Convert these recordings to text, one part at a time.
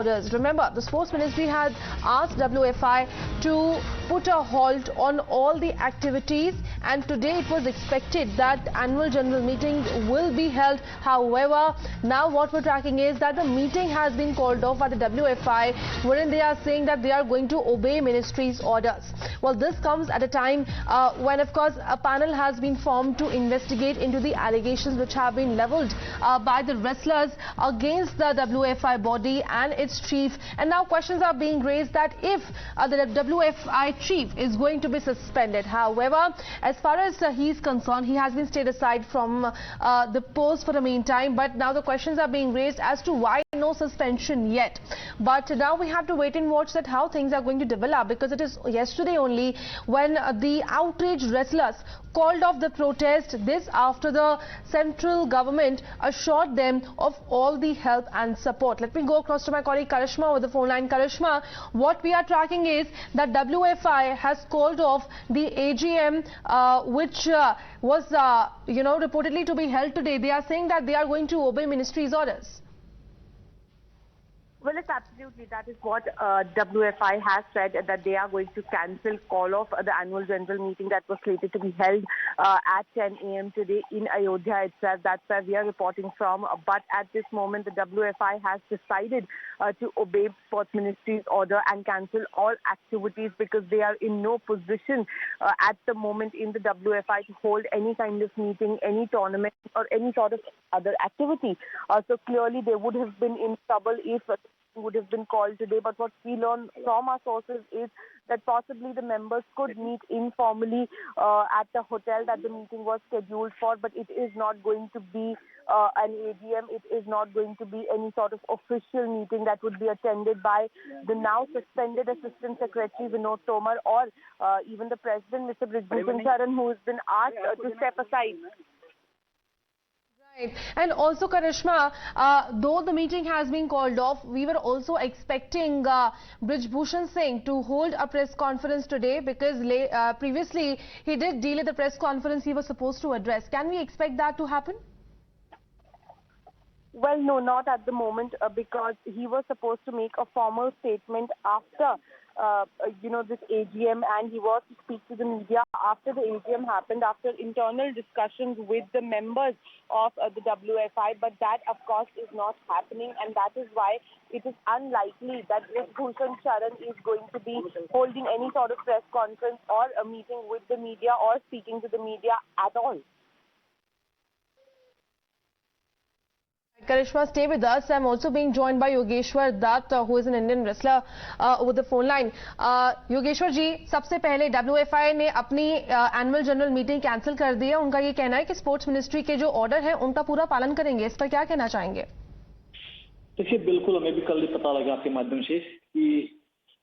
Remember, the Sports Ministry had asked WFI to put a halt on all the activities, and today it was expected that annual general meeting will be held. However, now what we're tracking is that the meeting has been called off by the WFI, wherein they are saying that they are going to obey ministry's orders. Well, this comes at a time when, of course, a panel has been formed to investigate into the allegations which have been leveled by the wrestlers against the WFI body and its chief, and now questions are being raised that if the WFI chief is going to be suspended. However, as far as he is concerned, he has been stayed aside from the post for the meantime, but now the questions are being raised as to why no suspension yet. But now we have to wait and watch that how things are going to develop, because it is yesterday only when the outraged wrestlers called off the protest, this after the central government assured them of all the help and support. Let me go across to my colleague Karishma with the phone line. Karishma, what we are tracking is that WFI has called off the AGM which was reportedly to be held today. They are saying that they are going to obey ministry's orders. Well, it's absolutely. That is what WFI has said, that they are going to call off the annual general meeting that was slated to be held at 10 a.m. today in Ayodhya itself. That's where we are reporting from. But at this moment, the WFI has decided to obey Sports Ministry's order and cancel all activities, because they are in no position at the moment in the WFI to hold any kind of meeting, any tournament or any sort of other activity. So clearly they would have been in trouble if would have been called today. But what we learn from our sources is that possibly the members could meet informally at the hotel that the meeting was scheduled for, but it is not going to be an AGM. It is not going to be any sort of official meeting that would be attended by the now suspended Assistant Secretary Vinod Tomar or even the President, Mr. Brij Bhushan Singh, who has been asked to step aside. Right. And also, Karishma, though the meeting has been called off, we were also expecting Brij Bhushan Singh to hold a press conference today, because previously he did delay the press conference he was supposed to address. Can we expect that to happen? Well, no, not at the moment, because he was supposed to make a formal statement after this AGM, and he was to speak to the media after the AGM happened, after internal discussions with the members of the WFI. But that, of course, is not happening, and that is why it is unlikely that Brij Bhushan Singh is going to be holding any sort of press conference or a meeting with the media or speaking to the media at all. Karishma, stay with us. I'm also being joined by Yogeshwar Dutt, who is an Indian wrestler, with the phone line. Yogeshwar ji, सबसे पहले WFI ने अपनी annual general meeting cancel कर दी है. उनका ये कहना है कि स्पोर्ट्स मिनिस्ट्री के जो ऑर्डर है उनका पूरा पालन करेंगे. इस पर क्या कहना चाहेंगे? देखिए, बिल्कुल हमें भी कल पता लगा आपके माध्यम से कि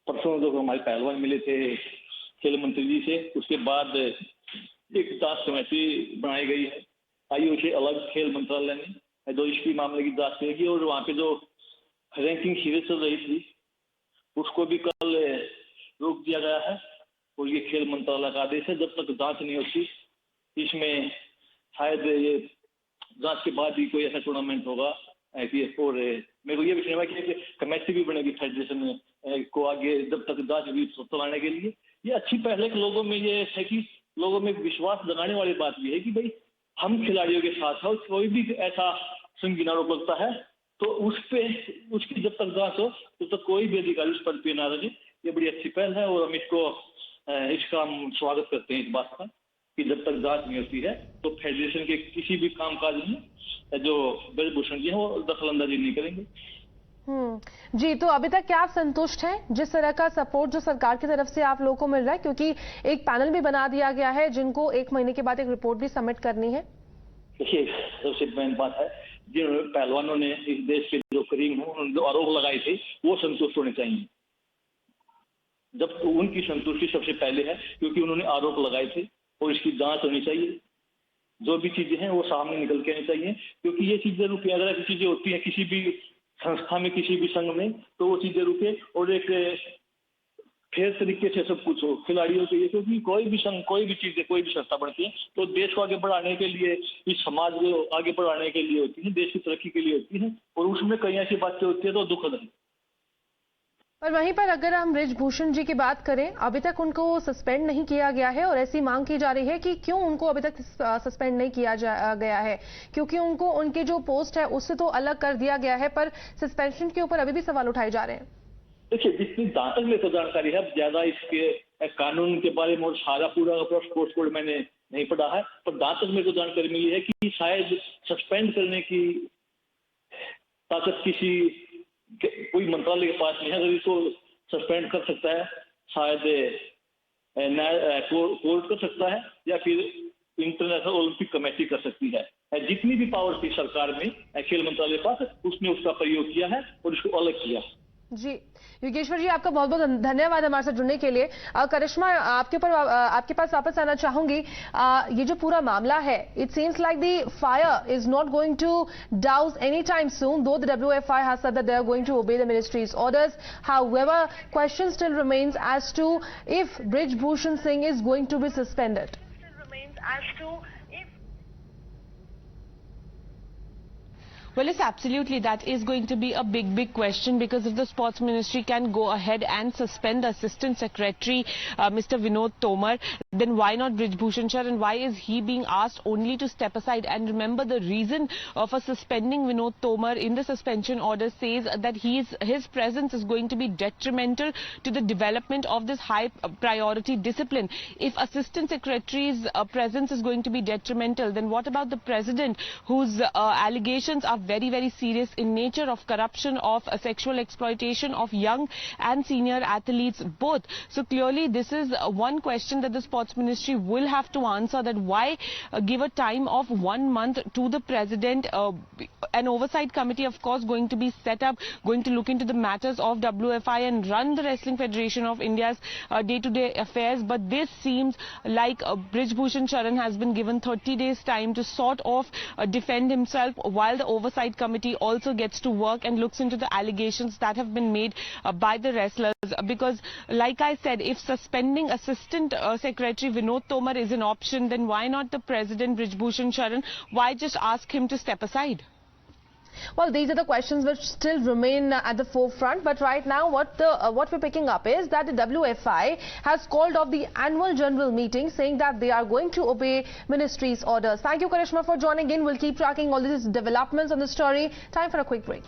परसों जो हमारे पहलवान मिले थे खेल मंत्री जी से, उसके बाद एक जांच समिति बनाई गई है. आयुष से अलग खेल मंत्रालय ने जो इसकी मामले की जांच करेगी, और वहाँ पे जो रैंकिंग सीरीज चल रही थी उसको भी कल रोक दिया गया है. और ये खेल मंत्रालय का आदेश है, जब तक जांच नहीं होती इसमें शायद ये जांच के बाद ही कोई ऐसा टूर्नामेंट होगा. और मेरे को ये भी सुना कि कमेटी भी बनेगी फेडरेशन को आगे जब तक जांच भी चलाने के लिए. ये अच्छी पहले के लोगों में ये है कि लोगों में विश्वास जगाने वाली बात भी है कि भाई हम खिलाड़ियों के साथ है, कोई भी ऐसा संगीन आरोप लगता है तो उसकी जब तक जांच हो तब तक कोई भी अधिकारी उस पद पे ना रहे. ये बड़ी अच्छी पहल है और हम इसका हम स्वागत करते हैं इस बात का कि जब तक जांच नहीं होती है तो फेडरेशन के किसी भी कामकाज में जो ब्रिज भूषण जी हैं वो दखल अंदाजी नहीं करेंगे. जी, तो अभी तक क्या आप संतुष्ट हैं जिस तरह का सपोर्ट जो सरकार की तरफ से आप लोगों को मिल रहा है, क्योंकि एक पैनल भी बना दिया गया है जिनको 1 महीने के बाद एक रिपोर्ट भी सबमिट करनी है? देखिए, सबसे मेन बात है जिन पहलवानों ने इस देश के जो करीम जो आरोप लगाए थे वो संतुष्ट होने चाहिए. जब तो उनकी संतुष्टि सबसे पहले है, क्योंकि उन्होंने आरोप लगाए थे और इसकी जांच होनी चाहिए. जो भी चीजें हैं वो सामने निकल के आनी चाहिए, क्योंकि ये चीजें रुके अगर ऐसी चीजें होती है किसी भी संस्था में, किसी भी संघ में, तो वो चीजें रुके और एक फेयर तरीके से सब कुछ हो खिलाड़ियों के लिए. क्योंकि कोई भी संघ, कोई भी चीजें, कोई भी संस्था बढ़ती है तो देश को आगे बढ़ाने के लिए, इस समाज को आगे बढ़ाने के लिए होती है, देश की तरक्की के लिए होती है, और उसमें कई ऐसी बातें होती है तो दुखद है. पर वहीं पर अगर हम ब्रिज भूषण जी की बात करें, अभी तक उनको सस्पेंड नहीं किया गया है और ऐसी मांग की जा रही है कि क्यों उनको अभी तक सस्पेंड नहीं किया गया है, क्योंकि उनको उनकी जो पोस्ट है उससे तो अलग कर दिया गया है, पर सस्पेंशन के ऊपर अभी भी सवाल उठाए जा रहे हैं। देखिए, जितनी जहां तक मेरे को जानकारी है, ज्यादा इसके कानून के बारे में और सारा पूरा स्पोर्ट्स कोड मैंने नहीं पढ़ा है, पर जहां तक मेरे को जानकारी मिली है कि शायद सस्पेंड करने की ताकत किसी कोई मंत्रालय के पास नहीं है। अगर इसको सस्पेंड कर सकता है शायद कोर्ट कर सकता है या फिर इंटरनेशनल ओलंपिक कमेटी कर सकती है। जितनी भी पावर थी सरकार में खेल मंत्रालय के पास, उसने उसका प्रयोग किया है और इसको अलग किया। जी योगेश्वर जी, आपका बहुत बहुत धन्यवाद हमारे साथ जुड़ने के लिए। करिश्मा, आपके पास वापस आना चाहूंगी। ये जो पूरा मामला है, it seems like the fire is not going to douse any time soon, though the WFI has said that they are going to obey the ministry's orders. However, question still remains as to if Brij Bhushan Singh is going to be suspended. Well, yes, absolutely. That is going to be a big question, because if the sports ministry can go ahead and suspend the assistant secretary, Mr. Vinod Tomar, then why not Brij Bhushan Sir, and why is he being asked only to step aside? And remember, the reason for suspending Vinod Tomar in the suspension order says that his presence is going to be detrimental to the development of this high priority discipline. If assistant secretary's presence is going to be detrimental, then what about the president, whose allegations are very serious in nature, of corruption, of sexual exploitation of young and senior athletes both? So clearly this is one question that the sports ministry will have to answer, that why give a time of 1 month to the president. An oversight committee, of course, going to be set up, going to look into the matters of WFI and run the Wrestling Federation of India's day-to-day affairs. But this seems like Brij Bhushan Sharan has been given 30 days time to sort of defend himself, while the oversight committee also gets to work and looks into the allegations that have been made by the wrestlers. Because like I said, if suspending assistant secretary Vinod Tomar is an option, then why not the president Brij Bhushan Sharan? Why just ask him to step aside? Well, these are the questions which still remain at the forefront. But right now, what we're picking up is that the WFI has called off the annual general meeting, saying that they are going to obey ministry's orders. Thank you, Karishma, for joining in. We'll keep tracking all these developments on the story. Time for a quick break.